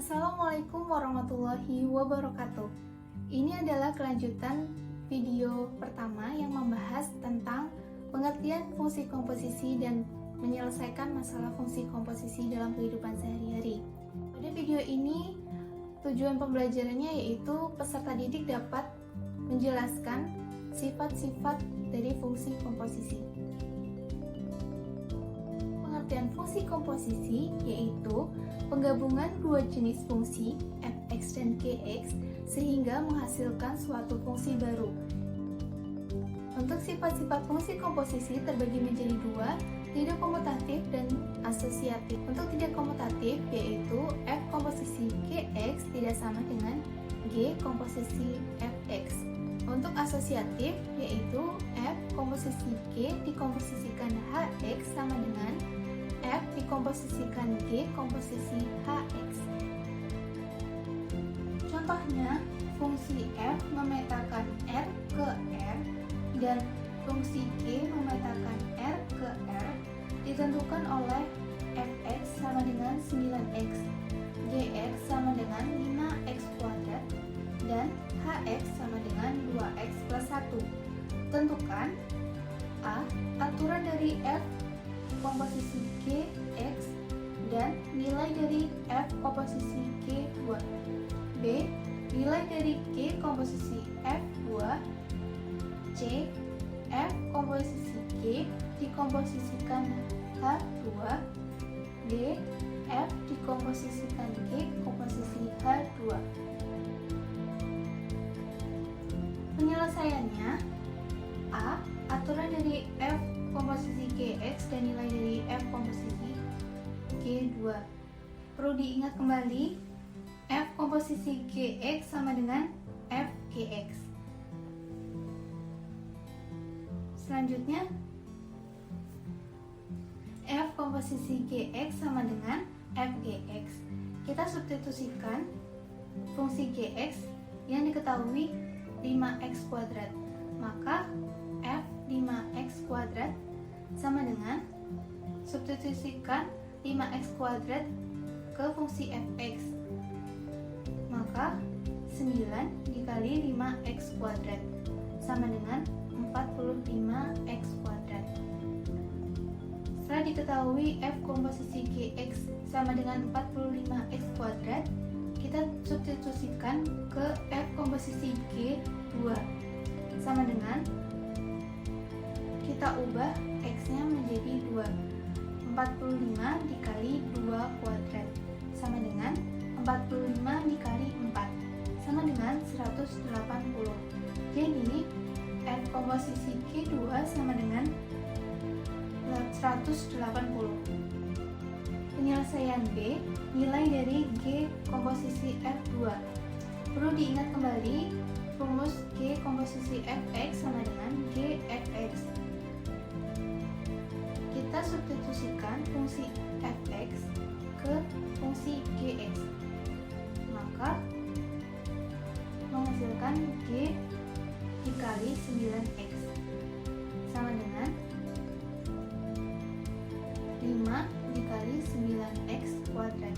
Assalamualaikum warahmatullahi wabarakatuh. Ini adalah kelanjutan video pertama yang membahas tentang pengertian fungsi komposisi dan menyelesaikan masalah fungsi komposisi dalam kehidupan sehari-hari. Pada video ini, tujuan pembelajarannya yaitu peserta didik dapat menjelaskan sifat-sifat dari fungsi komposisi. Pengertian fungsi komposisi yaitu penggabungan dua jenis fungsi fx dan gx sehingga menghasilkan suatu fungsi baru. Untuk sifat-sifat fungsi komposisi terbagi menjadi dua, tidak komutatif dan asosiatif. Untuk tidak komutatif yaitu f komposisi gx tidak sama dengan g komposisi fx. Untuk asosiatif yaitu f komposisi g dikomposisikan hx sama dengan f dikomposisikan g komposisi hx. Contohnya, fungsi f memetakan r ke r dan fungsi g memetakan r ke r ditentukan oleh fx sama dengan 9x, gx sama dengan 5x kuadrat, dan hx sama dengan 2x plus 1. Tentukan a. Aturan dari f komposisi g, x, dan nilai dari f komposisi g2. B. Nilai dari g komposisi f2. C. F komposisi g dikomposisikan h2. D. F dikomposisikan g komposisi h2. Penyelesaiannya: A. Aturan dari f komposisi gx dan nilai dari f komposisi g2. Perlu diingat kembali, f komposisi gx sama dengan f gx. Selanjutnya, f komposisi gx sama dengan f gx. Kita substitusikan fungsi gx yang diketahui 5x kuadrat. Maka f 5x kuadrat sama dengan substitusikan 5x kuadrat ke fungsi fx. Maka 9 dikali 5x kuadrat sama dengan 45x kuadrat. Setelah diketahui f komposisi gx sama dengan 45x kuadrat, kita substitusikan ke f komposisi g2 sama dengan, kita ubah x-nya menjadi 2. 45 dikali 2 kuadrat sama dengan 45 dikali 4 sama dengan 180. Jadi f komposisi g2 sama dengan 180. Penyelesaian B. Nilai dari g komposisi f2. Perlu diingat kembali, rumus g komposisi fx sama dengan g fx. Kita substitusikan fungsi fx ke fungsi gx, maka menghasilkan g dikali 9x sama dengan 5 dikali 9x kuadrat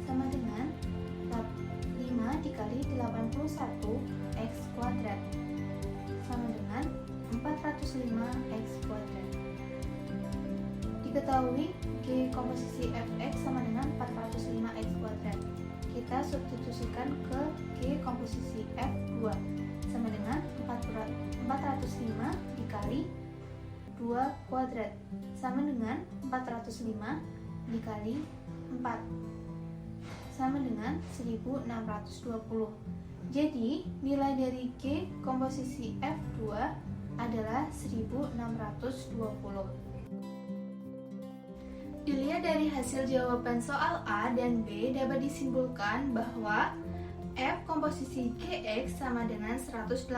sama dengan 5 dikali 81x kuadrat sama dengan 405x kuadrat. Diketahui g komposisi fx sama dengan 405x kuadrat. Kita substitusikan ke g komposisi f2 sama dengan 405 dikali 2 kuadrat sama dengan 405 dikali 4 sama dengan 1620. Jadi nilai dari g komposisi f2 adalah 1620. Dilihat dari hasil jawaban soal A dan B, dapat disimpulkan bahwa f komposisi gx sama dengan 180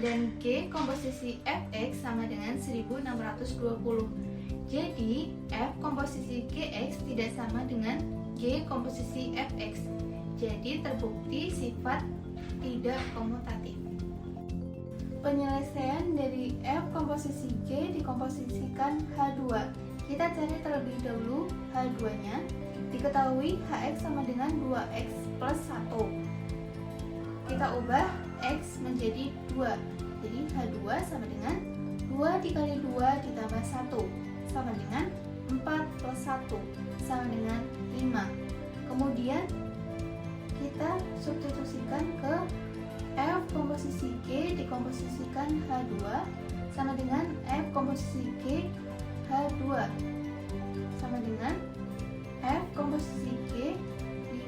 dan g komposisi fx sama dengan 1620. Jadi f komposisi gx tidak sama dengan g komposisi fx. Jadi terbukti sifat tidak komutatif. Penyelesaian dari f komposisi g dikomposisikan h2. Kita cari terlebih dahulu H2-nya. Diketahui HX sama dengan 2X plus 1. Kita ubah X menjadi 2. Jadi H2 sama dengan 2 dikali 2 ditambah 1 sama dengan 4 plus 1 sama dengan 5. Kemudian kita substitusikan ke F komposisi G dikomposisikan H2 sama dengan F komposisi G H2 sama dengan F komposisi G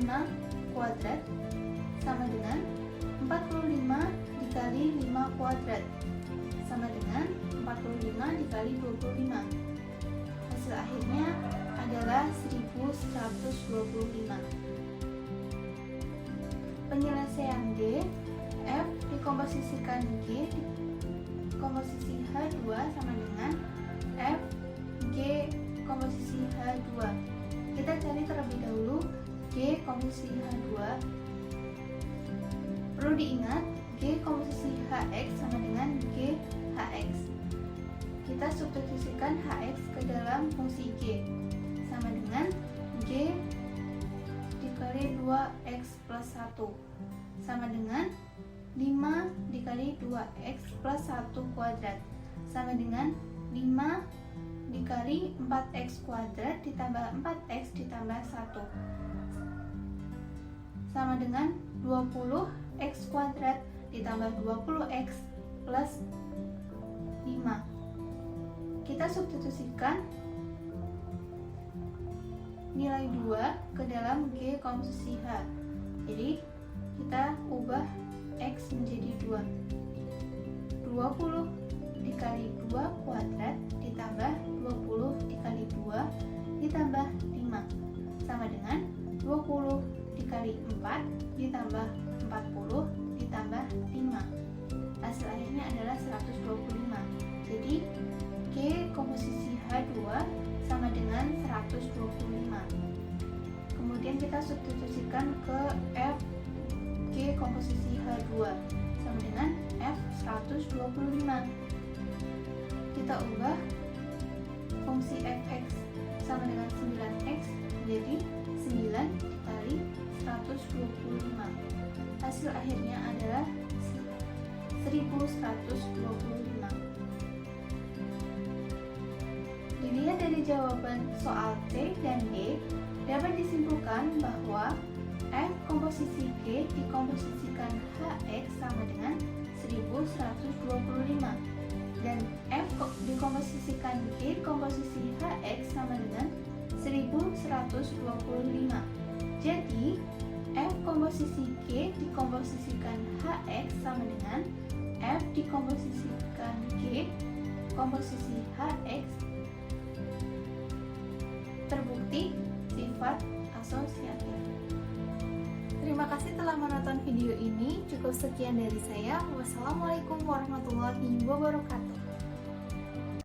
5 kuadrat sama dengan 45 dikali 5 kuadrat sama dengan 45 dikali 25. Hasil akhirnya adalah 1125. Penyelesaian D, F dikomposisikan G komposisi H2 sama dengan F G komposisi H2. Kita cari terlebih dahulu G komposisi H2. Perlu diingat G komposisi HX sama dengan G HX. Kita substitusikan HX ke dalam fungsi G sama dengan G dikali 2X plus 1 sama dengan 5 dikali 2X plus 1 kuadrat sama dengan 5 dikali 4X kuadrat ditambah 4X ditambah 1 sama dengan 20X kuadrat ditambah 20X plus 5. Kita substitusikan nilai 2 ke dalam G komposisi H. Jadi kita ubah X menjadi 2. 20 dikali 2 kuadrat ditambah 20 dikali 2 ditambah 5 sama dengan 20 dikali 4 ditambah 40 ditambah 5. Hasil akhirnya adalah 125. Jadi G komposisi H2 sama dengan 125. Kemudian kita substitusikan ke F G komposisi H2 sama dengan F 125. Kita ubah fungsi fx sama dengan 9x menjadi 9 dikali 125. Hasil akhirnya adalah 1125. Dilihat dari jawaban soal C dan D, dapat disimpulkan bahwa F komposisi G dikomposisikan HX sama dengan 1125 dan F dikomposisikan G komposisi HX sama dengan 1125. Jadi F komposisi G dikomposisikan HX sama dengan F dikomposisikan G komposisi HX. Terbukti sifat asosiatif. Terima kasih telah menonton video ini. Cukup sekian dari saya. Wassalamualaikum warahmatullahi wabarakatuh.